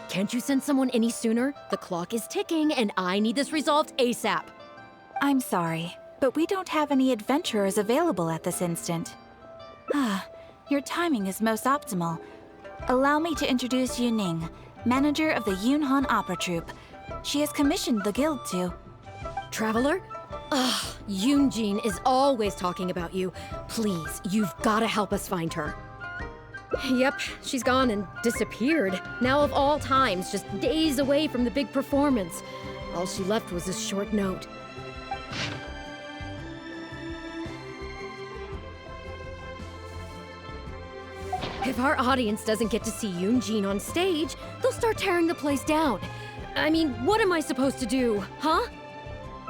Can't you send someone any sooner? The clock is ticking, and I need this resolved ASAP. I'm sorry, but we don't have any adventurers available at this instant. Your timing is most optimal. Allow me to introduce Yu Ning, manager of the Yunhan Opera Troupe. She has commissioned the guild to... Traveler? Ugh, Yoonjin is always talking about you. Please, you've gotta help us find her. Yep, she's gone and disappeared. Now of all times, just days away from the big performance. All she left was a short note. If our audience doesn't get to see Yoonjin on stage, they'll start tearing the place down. I mean, what am I supposed to do, huh?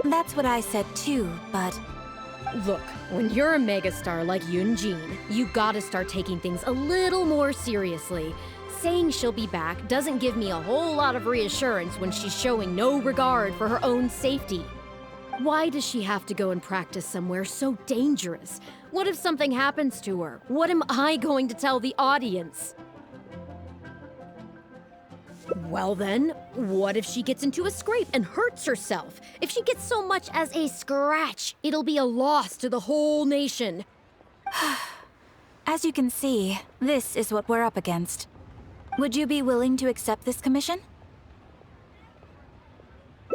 That's what I said too, but... Look, when you're a megastar like Yoonjin, you gotta start taking things a little more seriously. Saying she'll be back doesn't give me a whole lot of reassurance when she's showing no regard for her own safety. Why does she have to go and practice somewhere so dangerous? What if something happens to her? What am I going to tell the audience? Well then, what if she gets into a scrape and hurts herself? If she gets so much as a scratch, it'll be a loss to the whole nation. As you can see, this is what we're up against. Would you be willing to accept this commission?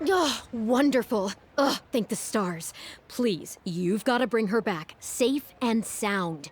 Oh, wonderful. Ugh, thank the stars. Please, you've got to bring her back, safe and sound.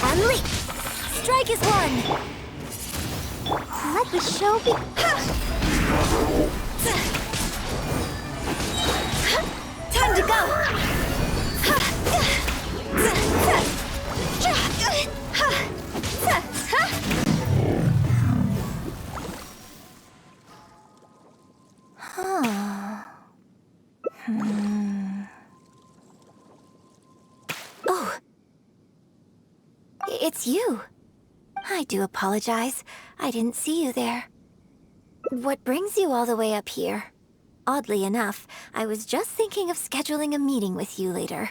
And leap! Strike is one! Let the show be... Time to go! Oh! It's you. I do apologize. I didn't see you there. What brings you all the way up here? Oddly enough, I was just thinking of scheduling a meeting with you later.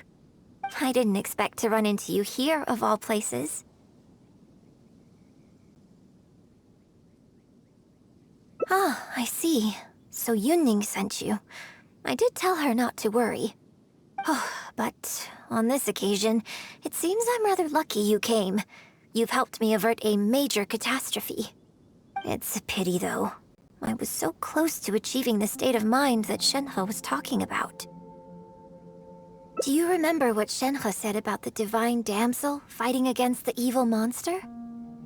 I didn't expect to run into you here, of all places. Ah, I see. So Yunning sent you. I did tell her not to worry. Oh, but on this occasion, it seems I'm rather lucky you came. You've helped me avert a major catastrophe. It's a pity, though. I was so close to achieving the state of mind that Shenhe was talking about. Do you remember what Shenhe said about the divine damsel fighting against the evil monster?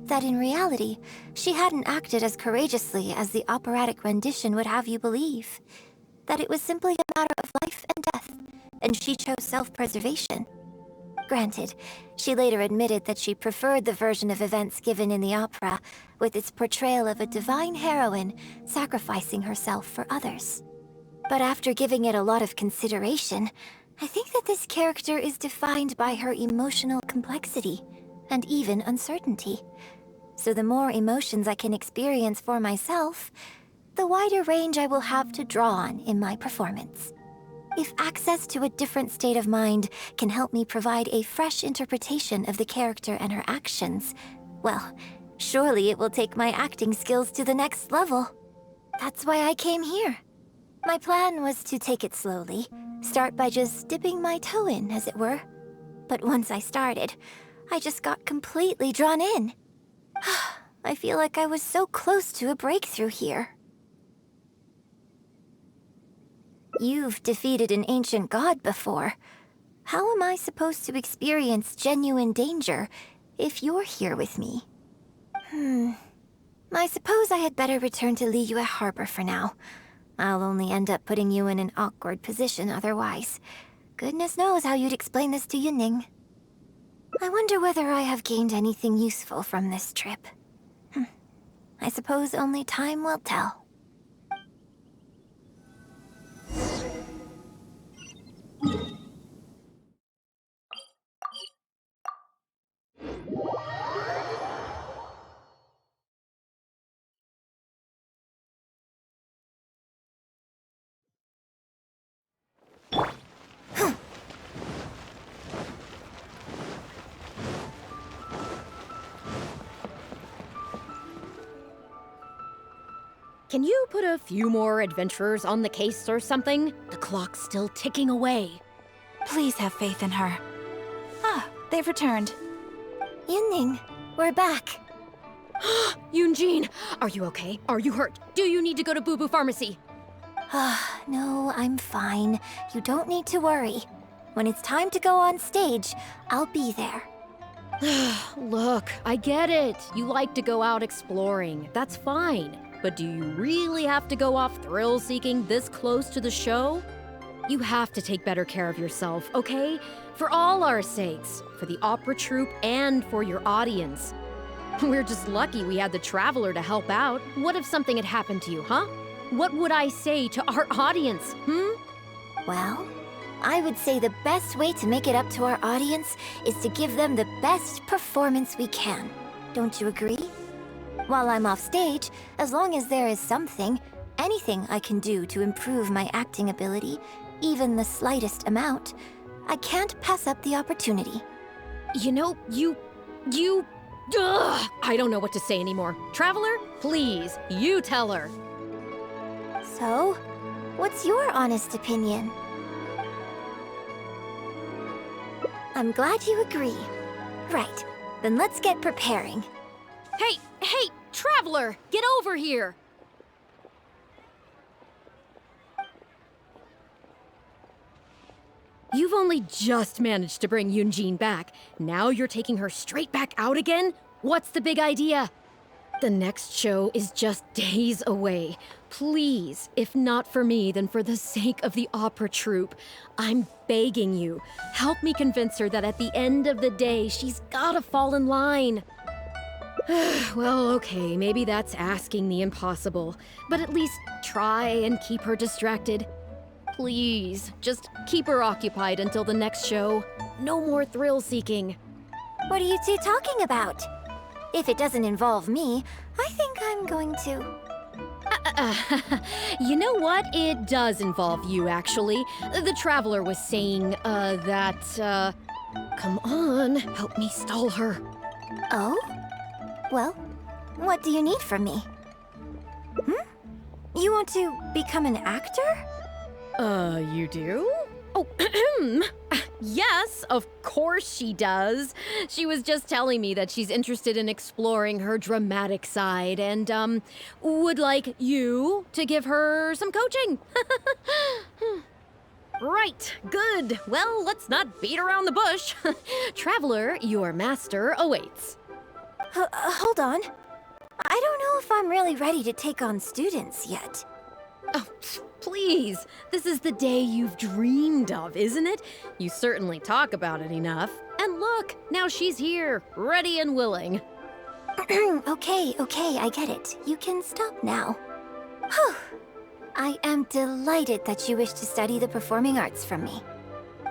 That in reality, she hadn't acted as courageously as the operatic rendition would have you believe. That it was simply a matter of life and death, and she chose self-preservation. Granted, she later admitted that she preferred the version of events given in the opera, with its portrayal of a divine heroine sacrificing herself for others. But after giving it a lot of consideration, I think that this character is defined by her emotional complexity, and even uncertainty. So the more emotions I can experience for myself, the wider range I will have to draw on in my performance. If access to a different state of mind can help me provide a fresh interpretation of the character and her actions, well, surely it will take my acting skills to the next level. That's why I came here. My plan was to take it slowly, start by just dipping my toe in, as it were. But once I started, I just got completely drawn in. I feel like I was so close to a breakthrough here. You've defeated an ancient god before. How am I supposed to experience genuine danger if you're here with me? I suppose I had better return to Liyue Harbor for now. I'll only end up putting you in an awkward position otherwise. Goodness knows how you'd explain this to Yunning. I wonder whether I have gained anything useful from this trip. I suppose only time will tell. Can you put a few more adventurers on the case or something? The clock's still ticking away. Please have faith in her. Ah, they've returned. Yunning, we're back. Yunjin, are you okay? Are you hurt? Do you need to go to Boo Boo Pharmacy? No, I'm fine. You don't need to worry. When it's time to go on stage, I'll be there. Look, I get it. You like to go out exploring. That's fine. But do you really have to go off thrill-seeking this close to the show? You have to take better care of yourself, okay? For all our sakes. For the opera troupe and for your audience. We're just lucky we had the Traveler to help out. What if something had happened to you, huh? What would I say to our audience, Well, I would say the best way to make it up to our audience is to give them the best performance we can. Don't you agree? While I'm off stage, as long as there is something, anything I can do to improve my acting ability, even the slightest amount, I can't pass up the opportunity. You know, I don't know what to say anymore. Traveler, please, you tell her. So, what's your honest opinion? I'm glad you agree. Right, then let's get preparing. Hey, Traveler, get over here! You've only just managed to bring Yunjin back. Now you're taking her straight back out again? What's the big idea? The next show is just days away. Please, if not for me, then for the sake of the opera troupe, I'm begging you, help me convince her that at the end of the day, she's gotta fall in line. Well, okay, maybe that's asking the impossible, but at least try and keep her distracted. Please, just keep her occupied until the next show. No more thrill-seeking. What are you two talking about? If it doesn't involve me, I think I'm going to... You know what? It does involve you, actually. The Traveler was saying, Come on, help me stall her. Oh? Well, what do you need from me? You want to become an actor? You do? Oh, yes, of course she does. She was just telling me that she's interested in exploring her dramatic side and, would like you to give her some coaching. Right, good. Well, let's not beat around the bush. Traveler, your master awaits. Hold on. I don't know if I'm really ready to take on students yet. Oh, please. This is the day you've dreamed of, isn't it? You certainly talk about it enough. And look, now she's here, ready and willing. Okay, I get it. You can stop now. Whew. I am delighted that you wish to study the performing arts from me.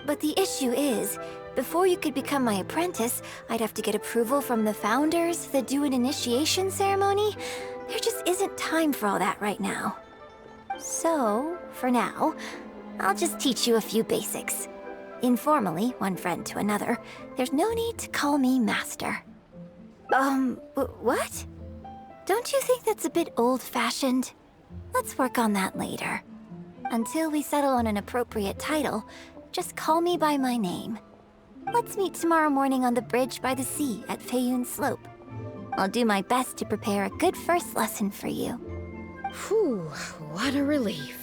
But the issue is, before you could become my apprentice, I'd have to get approval from the founders that do an initiation ceremony. There just isn't time for all that right now. So, for now, I'll just teach you a few basics. Informally, one friend to another, there's no need to call me Master. What? Don't you think that's a bit old-fashioned? Let's work on that later. Until we settle on an appropriate title, just call me by my name. Let's meet tomorrow morning on the bridge by the sea at Feiyun Slope. I'll do my best to prepare a good first lesson for you. Whew, what a relief.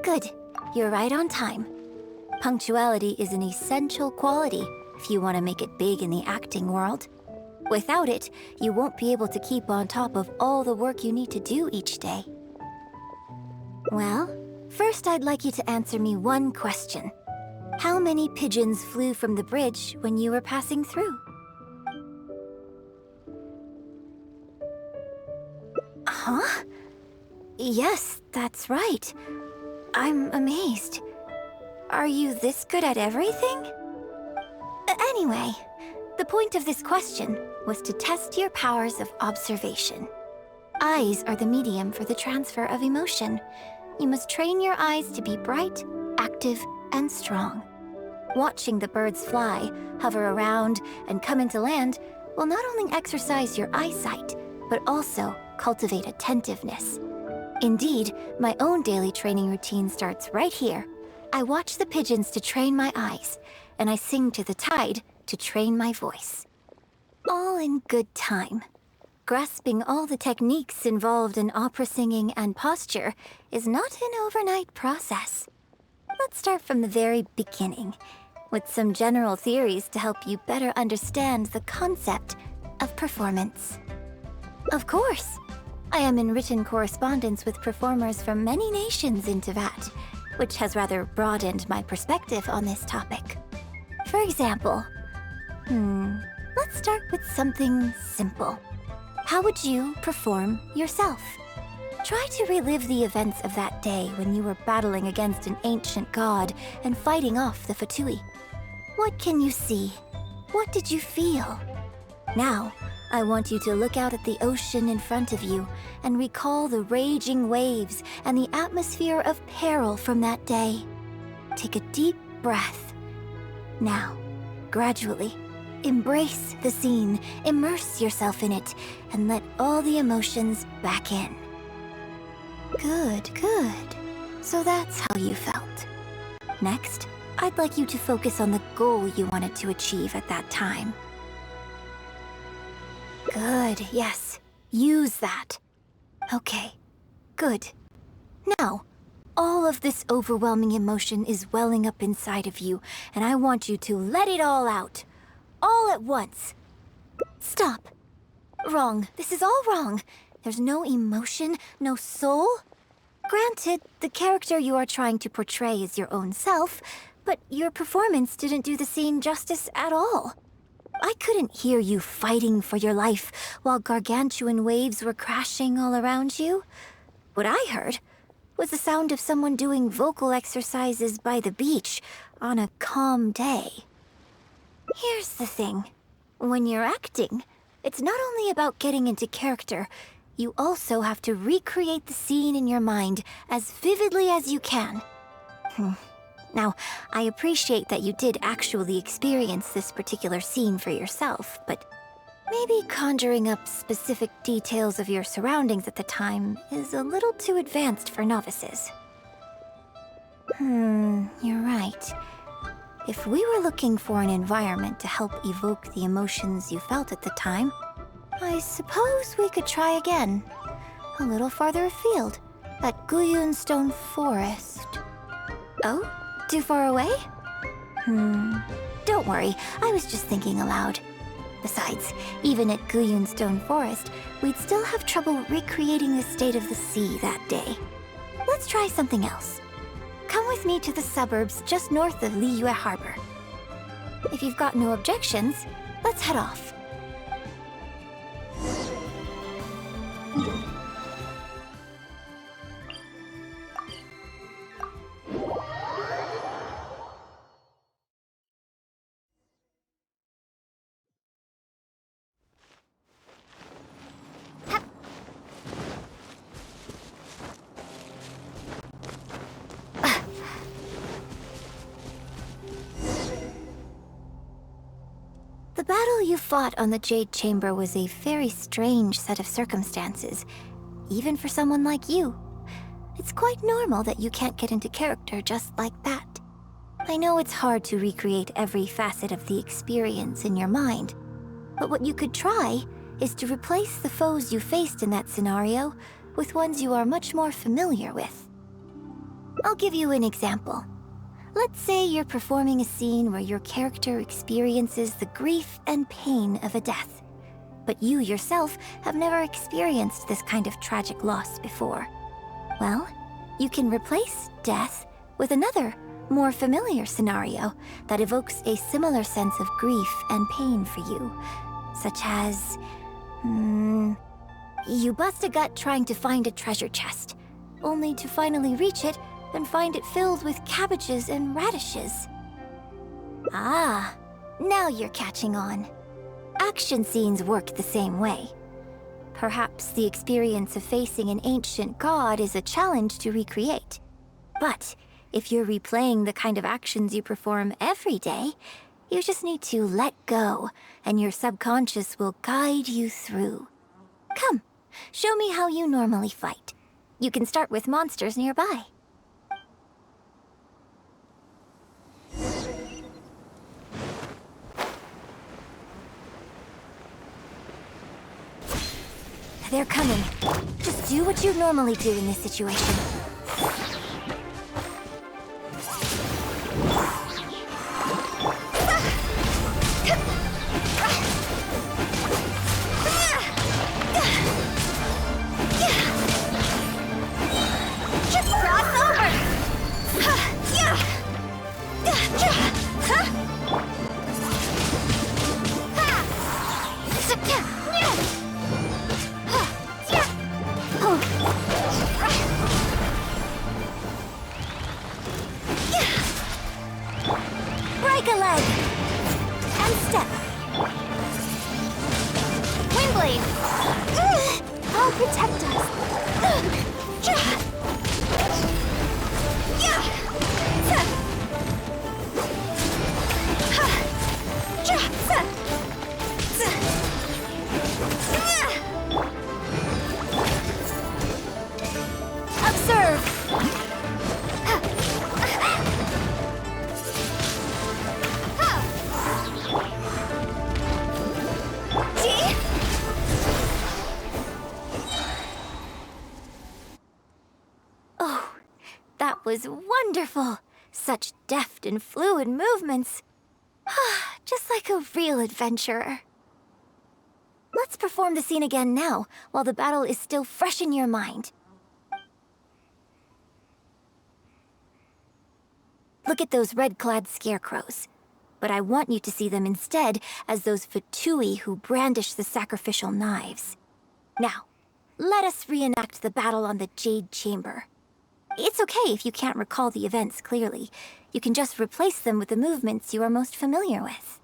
Good. You're right on time. Punctuality is an essential quality if you want to make it big in the acting world. Without it, you won't be able to keep on top of all the work you need to do each day. Well, first I'd like you to answer me one question. How many pigeons flew from the bridge when you were passing through? Huh? Yes, that's right. I'm amazed. Are you this good at everything? Anyway, the point of this question was to test your powers of observation. Eyes are the medium for the transfer of emotion. You must train your eyes to be bright, active, and strong. Watching the birds fly, hover around, and come into land will not only exercise your eyesight, but also cultivate attentiveness. Indeed, my own daily training routine starts right here. I watch the pigeons to train my eyes, and I sing to the tide to train my voice. All in good time. Grasping all the techniques involved in opera singing and posture is not an overnight process. Let's start from the very beginning, with some general theories to help you better understand the concept of performance. Of course, I am in written correspondence with performers from many nations in Teyvat, which has rather broadened my perspective on this topic. For example, let's start with something simple. How would you perform yourself? Try to relive the events of that day when you were battling against an ancient god and fighting off the Fatui. What can you see? What did you feel? Now, I want you to look out at the ocean in front of you and recall the raging waves and the atmosphere of peril from that day. Take a deep breath. Now, gradually, embrace the scene, immerse yourself in it, and let all the emotions back in. Good, good. So that's how you felt. Next, I'd like you to focus on the goal you wanted to achieve at that time. Good, yes. Use that. Okay, good. Now, all of this overwhelming emotion is welling up inside of you, and I want you to let it all out. All at once. Stop. Wrong. This is all wrong. There's no emotion, no soul. Granted, the character you are trying to portray is your own self, but your performance didn't do the scene justice at all. I couldn't hear you fighting for your life while gargantuan waves were crashing all around you. What I heard was the sound of someone doing vocal exercises by the beach on a calm day. Here's the thing. When you're acting, it's not only about getting into character, you also have to recreate the scene in your mind as vividly as you can. Now, I appreciate that you did actually experience this particular scene for yourself, but maybe conjuring up specific details of your surroundings at the time is a little too advanced for novices. You're right. If we were looking for an environment to help evoke the emotions you felt at the time, I suppose we could try again. A little farther afield, at Guyun Stone Forest. Oh? Too far away? Don't worry, I was just thinking aloud. Besides, even at Guyun Stone Forest, we'd still have trouble recreating the state of the sea that day. Let's try something else. Come with me to the suburbs just north of Liyue Harbor. If you've got no objections, let's head off. The battle you fought on the Jade Chamber was a very strange set of circumstances, even for someone like you. It's quite normal that you can't get into character just like that. I know it's hard to recreate every facet of the experience in your mind, but what you could try is to replace the foes you faced in that scenario with ones you are much more familiar with. I'll give you an example. Let's say you're performing a scene where your character experiences the grief and pain of a death, but you yourself have never experienced this kind of tragic loss before. Well, you can replace death with another, more familiar scenario that evokes a similar sense of grief and pain for you, such as... you bust a gut trying to find a treasure chest, only to finally reach it and find it filled with cabbages and radishes. Ah, now you're catching on. Action scenes work the same way. Perhaps the experience of facing an ancient god is a challenge to recreate. But if you're replaying the kind of actions you perform every day, you just need to let go, and your subconscious will guide you through. Come, show me how you normally fight. You can start with monsters nearby. They're coming. Just do what you normally do in this situation. Just cross over! Break a leg! And step. Windblade! I'll protect us. Observe! Oh, that was wonderful! Such deft and fluid movements. Just like a real adventurer. Let's perform the scene again now, while the battle is still fresh in your mind. Look at those red-clad scarecrows. But I want you to see them instead as those Fatui who brandish the sacrificial knives. Now, let us reenact the battle on the Jade Chamber. It's okay if you can't recall the events clearly. You can just replace them with the movements you are most familiar with.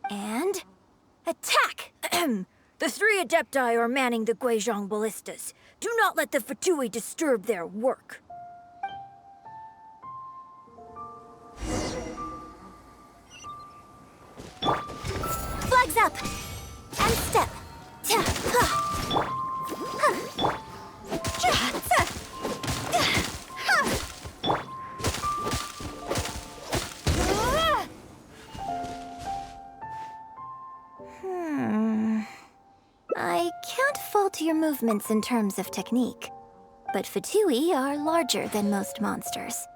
And... attack! The three Adepti are manning the Guizhong ballistas. Do not let the Fatui disturb their work. Flags up! And step! I can't fault your movements in terms of technique, but Fatui are larger than most monsters.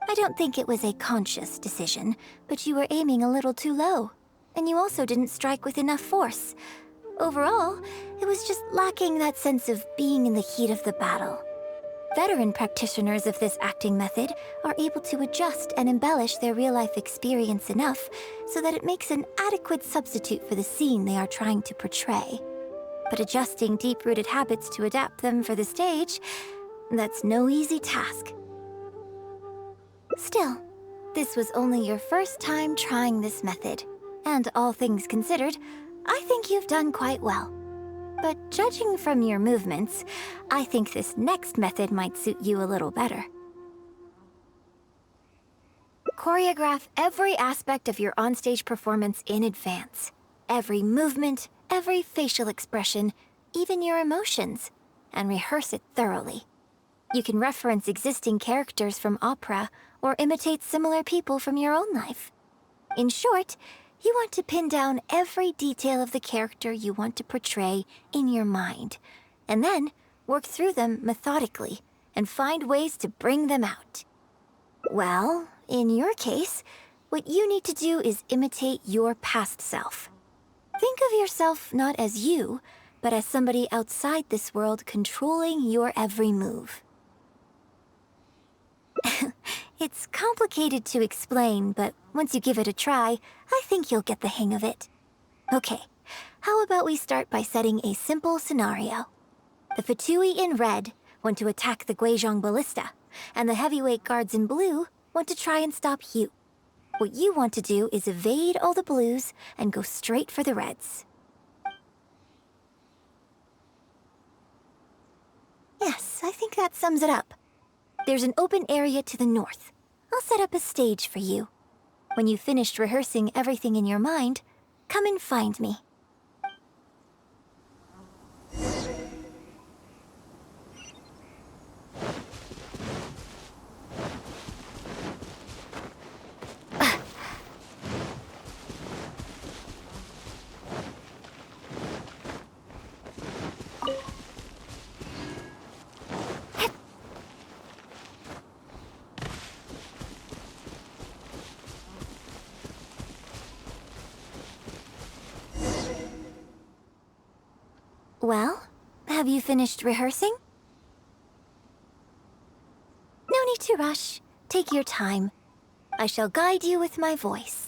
I don't think it was a conscious decision, but you were aiming a little too low, and you also didn't strike with enough force. Overall, it was just lacking that sense of being in the heat of the battle. Veteran practitioners of this acting method are able to adjust and embellish their real-life experience enough so that it makes an adequate substitute for the scene they are trying to portray. But adjusting deep-rooted habits to adapt them for the stage, that's no easy task. Still, this was only your first time trying this method, and all things considered, I think you've done quite well. But judging from your movements, I think this next method might suit you a little better. Choreograph every aspect of your onstage performance in advance. Every movement, every facial expression, even your emotions, and rehearse it thoroughly. You can reference existing characters from opera or imitate similar people from your own life. In short, you want to pin down every detail of the character you want to portray in your mind, and then work through them methodically and find ways to bring them out. Well, in your case, what you need to do is imitate your past self. Think of yourself not as you, but as somebody outside this world controlling your every move. It's complicated to explain, but once you give it a try, I think you'll get the hang of it. Okay, how about we start by setting a simple scenario? The Fatui in red want to attack the Guizhong Ballista, and the heavyweight guards in blue want to try and stop you. What you want to do is evade all the blues and go straight for the reds. Yes, I think that sums it up. There's an open area to the north. I'll set up a stage for you. When you've finished rehearsing everything in your mind, come and find me. Well, have you finished rehearsing? No need to rush. Take your time. I shall guide you with my voice.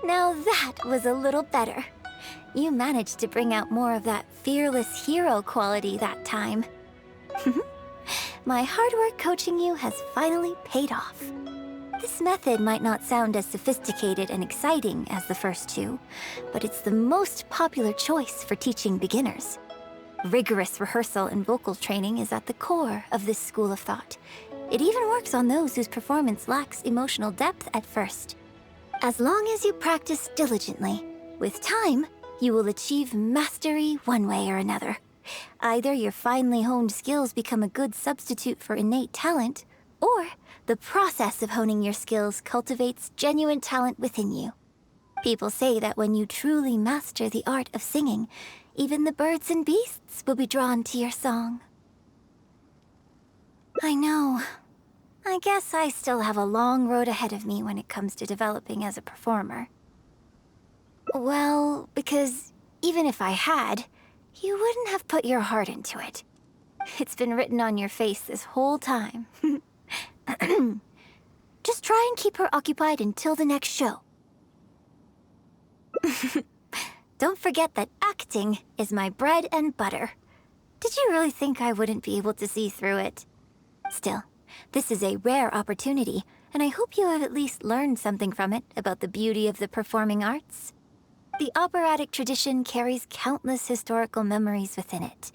Now that was a little better. You managed to bring out more of that fearless hero quality that time. My hard work coaching you has finally paid off. This method might not sound as sophisticated and exciting as the first two, but it's the most popular choice for teaching beginners. Rigorous rehearsal and vocal training is at the core of this school of thought. It even works on those whose performance lacks emotional depth at first. As long as you practice diligently, with time, you will achieve mastery one way or another. Either your finely honed skills become a good substitute for innate talent, or the process of honing your skills cultivates genuine talent within you. People say that when you truly master the art of singing, even the birds and beasts will be drawn to your song. I know. I guess I still have a long road ahead of me when it comes to developing as a performer. Well, because even if I had, you wouldn't have put your heart into it. It's been written on your face this whole time. Just try and keep her occupied until the next show. Don't forget that acting is my bread and butter. Did you really think I wouldn't be able to see through it? Still, this is a rare opportunity, and I hope you have at least learned something from it about the beauty of the performing arts. The operatic tradition carries countless historical memories within it.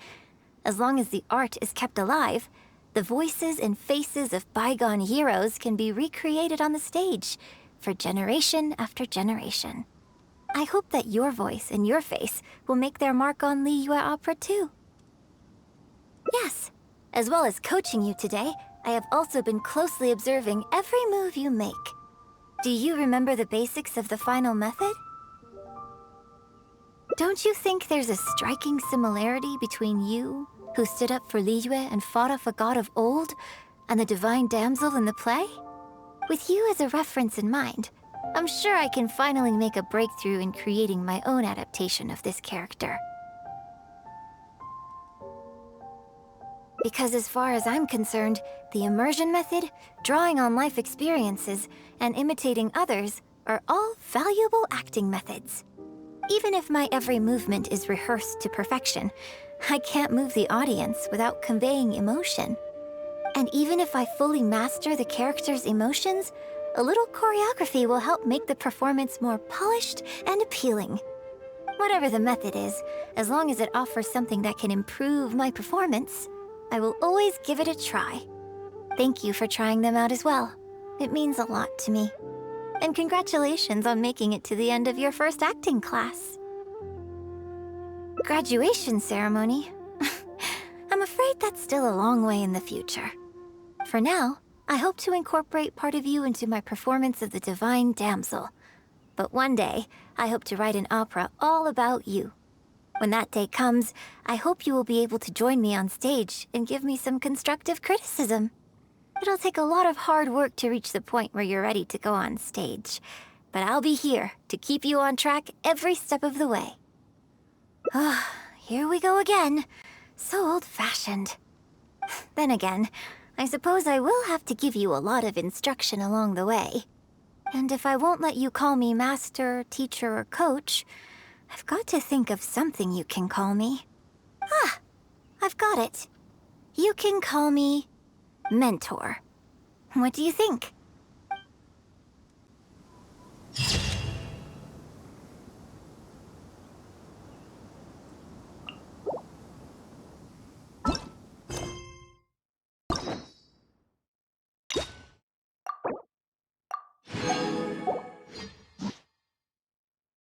As long as the art is kept alive, the voices and faces of bygone heroes can be recreated on the stage for generation after generation. I hope that your voice and your face will make their mark on Liyue Opera too. Yes, as well as coaching you today, I have also been closely observing every move you make. Do you remember the basics of the final method? Don't you think there's a striking similarity between you, who stood up for Liyue and fought off a god of old, and the divine damsel in the play? With you as a reference in mind, I'm sure I can finally make a breakthrough in creating my own adaptation of this character. Because as far as I'm concerned, the immersion method, drawing on life experiences, and imitating others are all valuable acting methods. Even if my every movement is rehearsed to perfection, I can't move the audience without conveying emotion. And even if I fully master the character's emotions, a little choreography will help make the performance more polished and appealing. Whatever the method is, as long as it offers something that can improve my performance, I will always give it a try. Thank you for trying them out as well. It means a lot to me. And congratulations on making it to the end of your first acting class. Graduation ceremony? I'm afraid that's still a long way in the future. For now, I hope to incorporate part of you into my performance of the Divine Damsel. But one day, I hope to write an opera all about you. When that day comes, I hope you will be able to join me on stage and give me some constructive criticism. It'll take a lot of hard work to reach the point where you're ready to go on stage, but I'll be here to keep you on track every step of the way. Ah, here we go again. So old-fashioned. Then again, I suppose I will have to give you a lot of instruction along the way. And if I won't let you call me master, teacher, or coach, I've got to think of something you can call me. Ah, I've got it. You can call me mentor. What do you think?